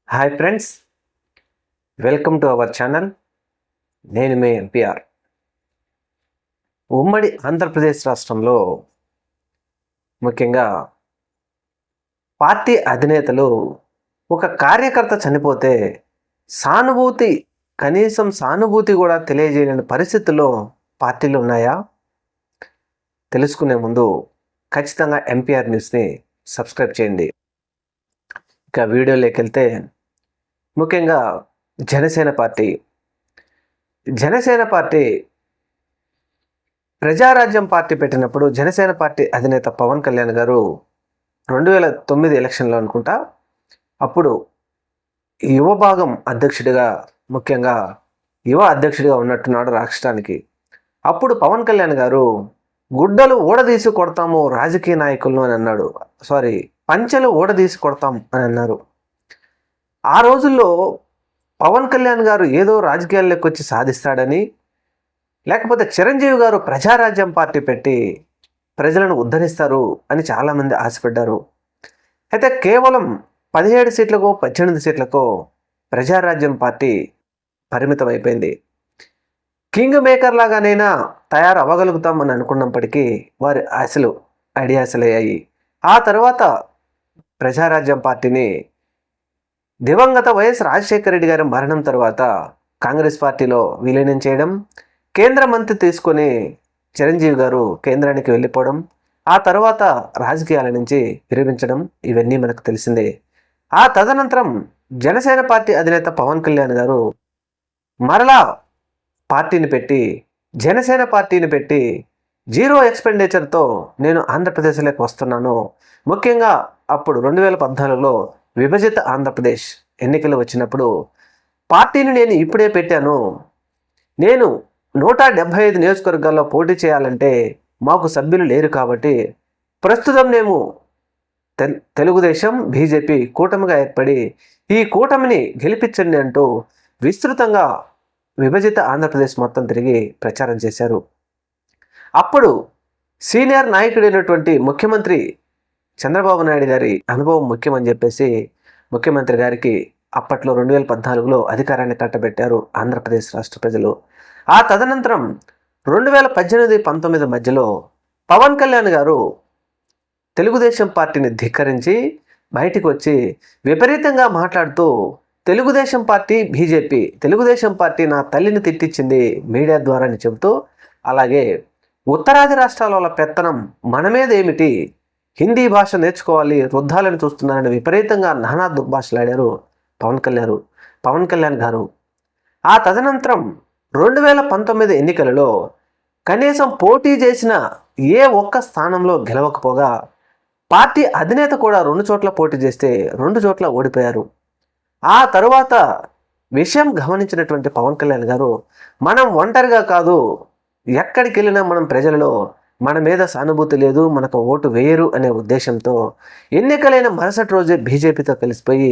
Hi friends, welcome to our channel. నేను మీ NPR. ఉమ్మడి ఆంధ్రప్రదేశ్ రాష్ట్రంలో ముఖ్యంగా పార్టీ అధినేతలు ఒక కార్యకర్త చనిపోతే సానుభూతి, కనీసం సానుభూతి కూడా తెలియజేయలేని పరిస్థితుల్లో పార్టీలు ఉన్నాయా? తెలుసుకునే ముందు ఖచ్చితంగా ఎన్పిఆర్ న్యూస్ని సబ్స్క్రైబ్ చేయండి. ఇక వీడియోలోకి వెళ్తే ముఖ్యంగా జనసేన పార్టీ ప్రజారాజ్యం పార్టీ పెట్టినప్పుడు జనసేన పార్టీ అధినేత పవన్ కళ్యాణ్ గారు 2009 ఎలక్షన్లో అనుకుంటా, అప్పుడు యువ భాగం అధ్యక్షుడిగా, ముఖ్యంగా యువ అధ్యక్షుడిగా ఉన్నట్టున్నాడు రాష్ట్రానికి. అప్పుడు పవన్ కళ్యాణ్ గారు గుడ్డలు ఊడదీసి కొడతాము రాజకీయ నాయకులను అని అన్నాడు. పంచెలు ఊడదీసి కొడతాం అని అన్నారు. ఆ రోజుల్లో పవన్ కళ్యాణ్ గారు ఏదో రాజకీయాల్లోకి వచ్చి సాధిస్తాడని, లేకపోతే చిరంజీవి గారు ప్రజారాజ్యం పార్టీ పెట్టి ప్రజలను ఉద్ధరిస్తారు అని చాలామంది ఆశపడ్డారు. అయితే కేవలం 17 సీట్లకో 18 సీట్లకో ప్రజారాజ్యం పార్టీ పరిమితం అయిపోయింది. కింగ్ మేకర్ లాగానైనా తయారు అవ్వగలుగుతాం అని అనుకున్నప్పటికీ వారి ఐడియాసలయ్యాయి. ఆ తర్వాత ప్రజారాజ్యం పార్టీని దివంగత వైఎస్ రాజశేఖర రెడ్డి గారి మరణం తర్వాత కాంగ్రెస్ పార్టీలో విలీనం చేయడం, కేంద్ర మంత్రి తీసుకొని చిరంజీవి గారు కేంద్రానికి వెళ్ళిపోవడం, ఆ తర్వాత రాజకీయాల నుంచి విరమించడం, ఇవన్నీ మనకు తెలిసిందే. ఆ తదనంతరం జనసేన పార్టీ అధినేత పవన్ కళ్యాణ్ గారు మరలా జనసేన పార్టీని పెట్టి జీరో ఎక్స్పెండిచర్తో నేను ఆంధ్రప్రదేశ్లోకి వస్తున్నాను. ముఖ్యంగా అప్పుడు 2014లో విభజిత ఆంధ్రప్రదేశ్ ఎన్నికలు వచ్చినప్పుడు పార్టీని నేను ఇప్పుడే పెట్టాను, నేను 175 నియోజకవర్గాల్లో పోటీ చేయాలంటే మాకు సభ్యులు లేరు కాబట్టి ప్రస్తుతం మేము తెలుగుదేశం బీజేపీ కూటమిగా ఏర్పడి ఈ కూటమిని గెలిపించండి అంటూ విస్తృతంగా విభజిత ఆంధ్రప్రదేశ్ మొత్తం తిరిగి ప్రచారం చేశారు. అప్పుడు సీనియర్ నాయకుడైనటువంటి ముఖ్యమంత్రి చంద్రబాబు నాయుడు గారి అనుభవం ముఖ్యమని చెప్పేసి ముఖ్యమంత్రి గారికి అప్పట్లో 2014లో అధికారాన్ని కట్టబెట్టారు ఆంధ్రప్రదేశ్ రాష్ట్ర ప్రజలు. ఆ తదనంతరం 2018-19 మధ్యలో పవన్ కళ్యాణ్ గారు తెలుగుదేశం పార్టీని ధిక్కరించి బయటికి వచ్చి విపరీతంగా మాట్లాడుతూ తెలుగుదేశం పార్టీ నా తల్లిని తిట్టించింది మీడియా ద్వారా అని చెబుతూ, అలాగే ఉత్తరాది రాష్ట్రాల పెత్తనం మన మీద ఏమిటి, హిందీ భాష నేర్చుకోవాలి, రుద్దాలని చూస్తున్నారని విపరీతంగా నానా దుర్భాషలాడారు పవన్ కళ్యాణ్ గారు. ఆ తదనంతరం 2019 ఎన్నికలలో కనీసం పోటీ చేసిన ఏ ఒక్క స్థానంలో గెలవకపోగా పార్టీ అధినేత కూడా 2 చోట్ల పోటీ చేస్తే 2 చోట్ల ఓడిపోయారు. ఆ తరువాత విషయం గమనించినటువంటి పవన్ కళ్యాణ్ గారు మనం ఒంటరిగా కాదు, ఎక్కడికి వెళ్ళినా మనం ప్రజలలో మన మీద సానుభూతి లేదు, మనకు ఓటు వేయరు అనే ఉద్దేశంతో ఎన్నికలైన మరుసటి రోజే బీజేపీతో కలిసిపోయి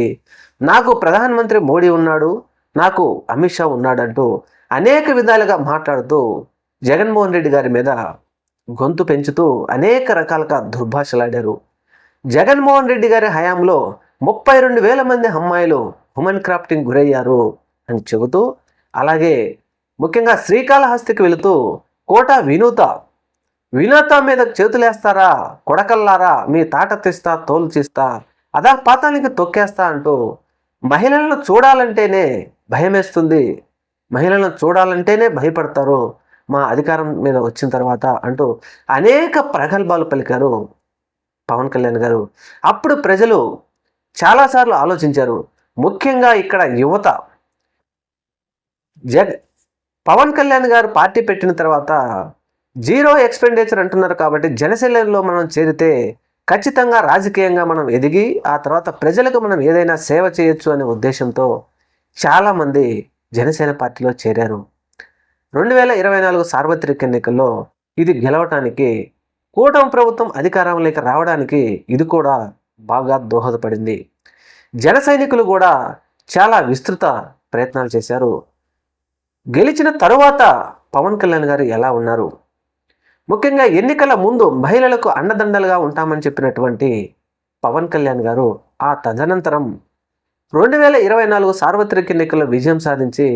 నాకు ప్రధానమంత్రి మోడీ ఉన్నాడు, నాకు అమిత్ షా ఉన్నాడంటూ అనేక విధాలుగా మాట్లాడుతూ జగన్మోహన్ రెడ్డి గారి మీద గొంతు పెంచుతూ అనేక రకాలుగా దుర్భాషలాడారు. జగన్మోహన్ రెడ్డి గారి హయాంలో 32,000 మంది అమ్మాయిలు హ్యూమన్ క్రాఫ్టింగ్ గురయ్యారు అని చెబుతూ, అలాగే ముఖ్యంగా శ్రీకాళహస్తికి వెళుతూ కోట వినూత మీద చేతులేస్తారా కొడకల్లారా, మీ తాట తీస్తా తోలు తీస్తా, అదా పాతానికి తొక్కేస్తా అంటూ మహిళలను చూడాలంటేనే భయమేస్తుంది, మహిళలను చూడాలంటేనే భయపడతారు మా అధికారం మీద వచ్చిన తర్వాత అంటూ అనేక ప్రగల్భాలు పలికారు పవన్ కళ్యాణ్ గారు. అప్పుడు ప్రజలు చాలాసార్లు ఆలోచించారు. ముఖ్యంగా ఇక్కడ యువత పవన్ కళ్యాణ్ గారు పార్టీ పెట్టిన తర్వాత జీరో ఎక్స్పెండిచర్ అంటున్నారు కాబట్టి జనసేనలో మనం చేరితే ఖచ్చితంగా రాజకీయంగా మనం ఎదిగి ఆ తర్వాత ప్రజలకు మనం ఏదైనా సేవ చేయొచ్చు అనే ఉద్దేశంతో చాలామంది జనసేన పార్టీలో చేరారు. 2024 సార్వత్రిక ఎన్నికల్లో ఇది గెలవటానికి, కూటమి ప్రభుత్వం అధికారంలోకి రావడానికి ఇది కూడా బాగా దోహదపడింది. జన సైనికులు కూడా చాలా విస్తృత ప్రయత్నాలు చేశారు. గెలిచిన తరువాత పవన్ కళ్యాణ్ గారు ఎలా ఉన్నారు, ముఖ్యంగా ఎన్నికల ముందు మహిళలకు అండదండలుగా ఉంటామని చెప్పినటువంటి పవన్ కళ్యాణ్ గారు ఆ తదనంతరం 2024 సార్వత్రిక ఎన్నికల్లో విజయం సాధించి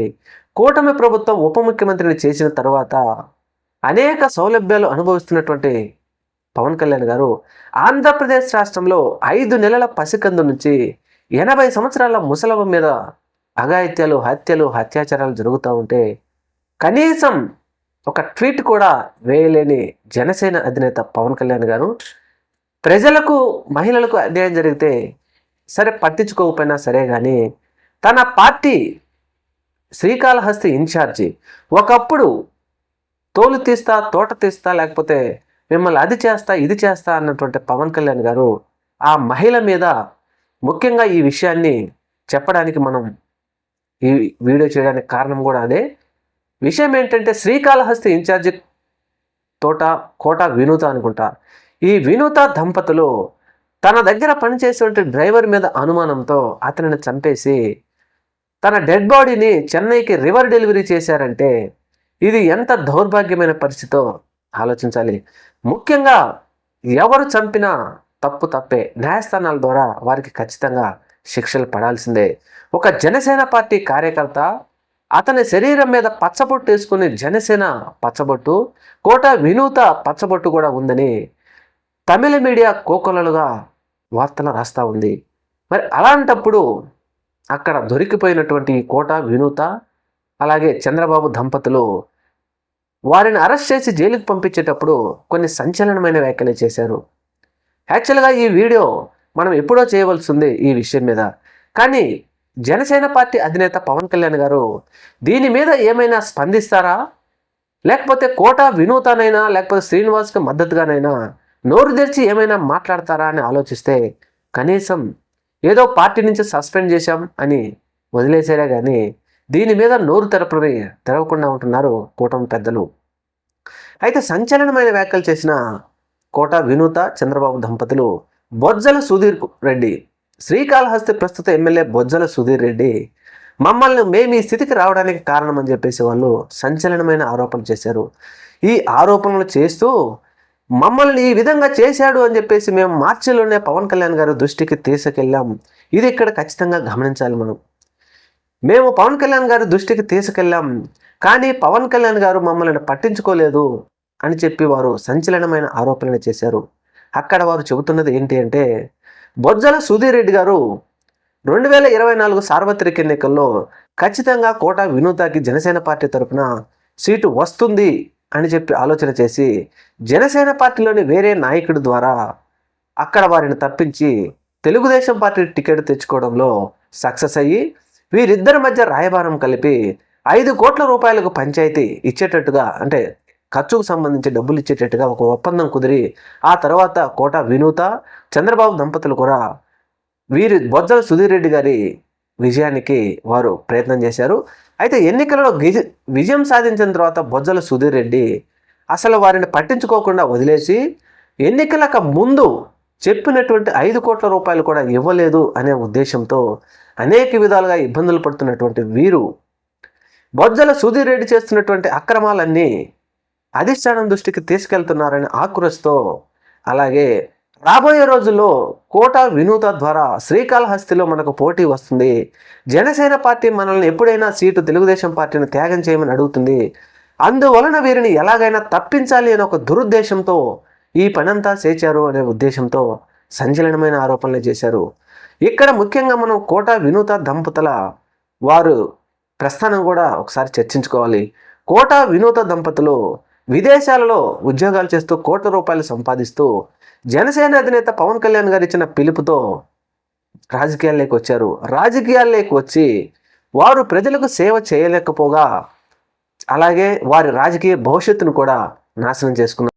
కూటమి ప్రభుత్వం ఉప ముఖ్యమంత్రిని చేసిన తర్వాత అనేక సౌలభ్యాలు అనుభవిస్తున్నటువంటి పవన్ కళ్యాణ్ గారు ఆంధ్రప్రదేశ్ రాష్ట్రంలో 5 నెలల పసికందు నుంచి 80 సంవత్సరాల ముసలమ్మ మీద అఘాయిత్యాలు, హత్యలు, అత్యాచారాలు జరుగుతూ ఉంటే కనీసం ఒక ట్వీట్ కూడా వేయలేని జనసేన అధినేత పవన్ కళ్యాణ్ గారు ప్రజలకు, మహిళలకు అన్యాయం జరిగితే సరే పట్టించుకోకపోయినా సరే కానీ తన పార్టీ శ్రీకాళహస్తి ఇన్ఛార్జి ఒకప్పుడు తోలు తీస్తా, తోట తీస్తా, లేకపోతే మిమ్మల్ని అది చేస్తా, ఇది చేస్తా అన్నటువంటి పవన్ కళ్యాణ్ గారు ఆ మహిళ మీద ముఖ్యంగా ఈ విషయాన్ని చెప్పడానికి మనం ఈ వీడియో చేయడానికి కారణం కూడా అదే. విషయం ఏంటంటే శ్రీకాళహస్తి ఇన్ఛార్జి కోట వినూత అనుకుంటా. ఈ వినూత దంపతులు తన దగ్గర పనిచేసేటువంటి డ్రైవర్ మీద అనుమానంతో అతనిని చంపేసి తన డెడ్ బాడీని చెన్నైకి రివర్ డెలివరీ చేశారంటే ఇది ఎంత దౌర్భాగ్యమైన పరిస్థితో ఆలోచించాలి. ముఖ్యంగా ఎవరు చంపినా తప్పు తప్పే, న్యాయస్థానాల ద్వారా వారికి ఖచ్చితంగా శిక్షలు పడాల్సిందే. ఒక జనసేన పార్టీ కార్యకర్త అతని శరీరం మీద పచ్చబొట్టు వేసుకుని జనసేన పచ్చబొట్టు, కోట వినూత పచ్చబొట్టు కూడా ఉందని తమిళ మీడియా కోకొల్లలుగా వార్తలు రాస్తూ ఉంది. మరి అలాంటప్పుడు అక్కడ దొరికిపోయినటువంటి కోట వినూత అలాగే చంద్రబాబు దంపతులు వారిని అరెస్ట్ చేసి జైలుకి పంపించేటప్పుడు కొన్ని సంచలనమైన వ్యాఖ్యలు చేశారు. యాక్చువల్గా ఈ వీడియో మనం ఎప్పుడో చేయవలసి ఉంది ఈ విషయం మీద, కానీ జనసేన పార్టీ అధినేత పవన్ కళ్యాణ్ గారు దీని మీద ఏమైనా స్పందిస్తారా, లేకపోతే కోట వినూతనైనా లేకపోతే శ్రీనివాస్కి మద్దతుగానైనా నోరు తెరిచి ఏమైనా మాట్లాడతారా అని ఆలోచిస్తే కనీసం ఏదో పార్టీ నుంచి సస్పెండ్ చేశాం అని వదిలేసారే కానీ దీని మీద నోరు తెరవకుండా ఉంటున్నారు కూటమి పెద్దలు. అయితే సంచలనమైన వ్యాఖ్యలు చేసిన కోట వినూత, చంద్రబాబు దంపతులు బొజ్జల సుధీర్ రెడ్డి, శ్రీకాళహస్తి ప్రస్తుత ఎమ్మెల్యే బొజ్జల సుధీర్ రెడ్డి మేము ఈ స్థితికి రావడానికి కారణం అని చెప్పేసి వాళ్ళు సంచలనమైన ఆరోపణలు చేశారు. ఈ ఆరోపణలు చేస్తూ మమ్మల్ని ఈ విధంగా చేశాడు అని చెప్పేసి మేము మార్చిలోనే పవన్ కళ్యాణ్ గారు దృష్టికి తీసుకెళ్ళాం. ఇది ఇక్కడ ఖచ్చితంగా గమనించాలి. మేము పవన్ కళ్యాణ్ గారి దృష్టికి తీసుకెళ్ళాం, కానీ పవన్ కళ్యాణ్ గారు మమ్మల్ని పట్టించుకోలేదు అని చెప్పి వారు సంచలనమైన ఆరోపణలు చేశారు. అక్కడ వారు చెబుతున్నది ఏంటి అంటే బొజ్జల సుధీర్ రెడ్డి గారు 2024 సార్వత్రిక ఎన్నికల్లో ఖచ్చితంగా కోట వినూతకి జనసేన పార్టీ తరఫున సీటు వస్తుంది అని చెప్పి ఆలోచన చేసి జనసేన పార్టీలోని వేరే నాయకుడి ద్వారా అక్కడ వారిని తప్పించి తెలుగుదేశం పార్టీ టికెట్ తెచ్చుకోవడంలో సక్సెస్ అయ్యి వీరిద్దరి మధ్య రాయబారం కలిపి 5 కోట్ల రూపాయలకు పంచాయతీ ఇచ్చేటట్టుగా, అంటే ఖర్చుకు సంబంధించి డబ్బులు ఇచ్చేటట్టుగా ఒక ఒప్పందం కుదిరి ఆ తర్వాత కోట వినూత, చంద్రబాబు దంపతులు కూడా బొజ్జల సుధీర్ రెడ్డి గారి విజయానికి వారు ప్రయత్నం చేశారు. అయితే ఎన్నికలలో విజయం సాధించిన తర్వాత బొజ్జల సుధీర్ రెడ్డి అసలు వారిని పట్టించుకోకుండా వదిలేసి ఎన్నికలకు ముందు చెప్పినటువంటి 5 కోట్ల రూపాయలు కూడా ఇవ్వలేదు అనే ఉద్దేశంతో అనేక విధాలుగా ఇబ్బందులు పడుతున్నటువంటి వీరు బొజ్జల సుధీర్ రెడ్డి చేస్తున్నటువంటి అక్రమాలన్నీ అధిష్టానం దృష్టికి తీసుకెళ్తున్నారని ఆక్రోశంతో, అలాగే రాబోయే రోజుల్లో కోట వినూత ద్వారా శ్రీకాళహస్తిలో మనకు పోటీ వస్తుంది, జనసేన పార్టీ మనల్ని ఎప్పుడైనా సీటు తెలుగుదేశం పార్టీని త్యాగం చేయమని అడుగుతుంది, అందువలన వీరిని ఎలాగైనా తప్పించాలి అనే ఒక దురుద్దేశంతో ఈ పనంతా చేశారు అనే ఉద్దేశంతో సంచలనమైన ఆరోపణలు చేశారు. ఇక్కడ ముఖ్యంగా మనం కోట వినూత దంపతుల వారు ప్రస్థానం కూడా ఒకసారి చర్చించుకోవాలి. కోట వినూత దంపతులు విదేశాలలో ఉద్యోగాలు చేస్తూ కోట్ల రూపాయలు సంపాదిస్తూ జనసేన అధినేత పవన్ కళ్యాణ్ గారు ఇచ్చిన పిలుపుతో రాజకీయాల్లోకి వచ్చారు. రాజకీయాల్లోకి వచ్చి వారు ప్రజలకు సేవ చేయలేకపోగా అలాగే వారి రాజకీయ భవిష్యత్తును కూడా నాశనం చేసుకున్నారు.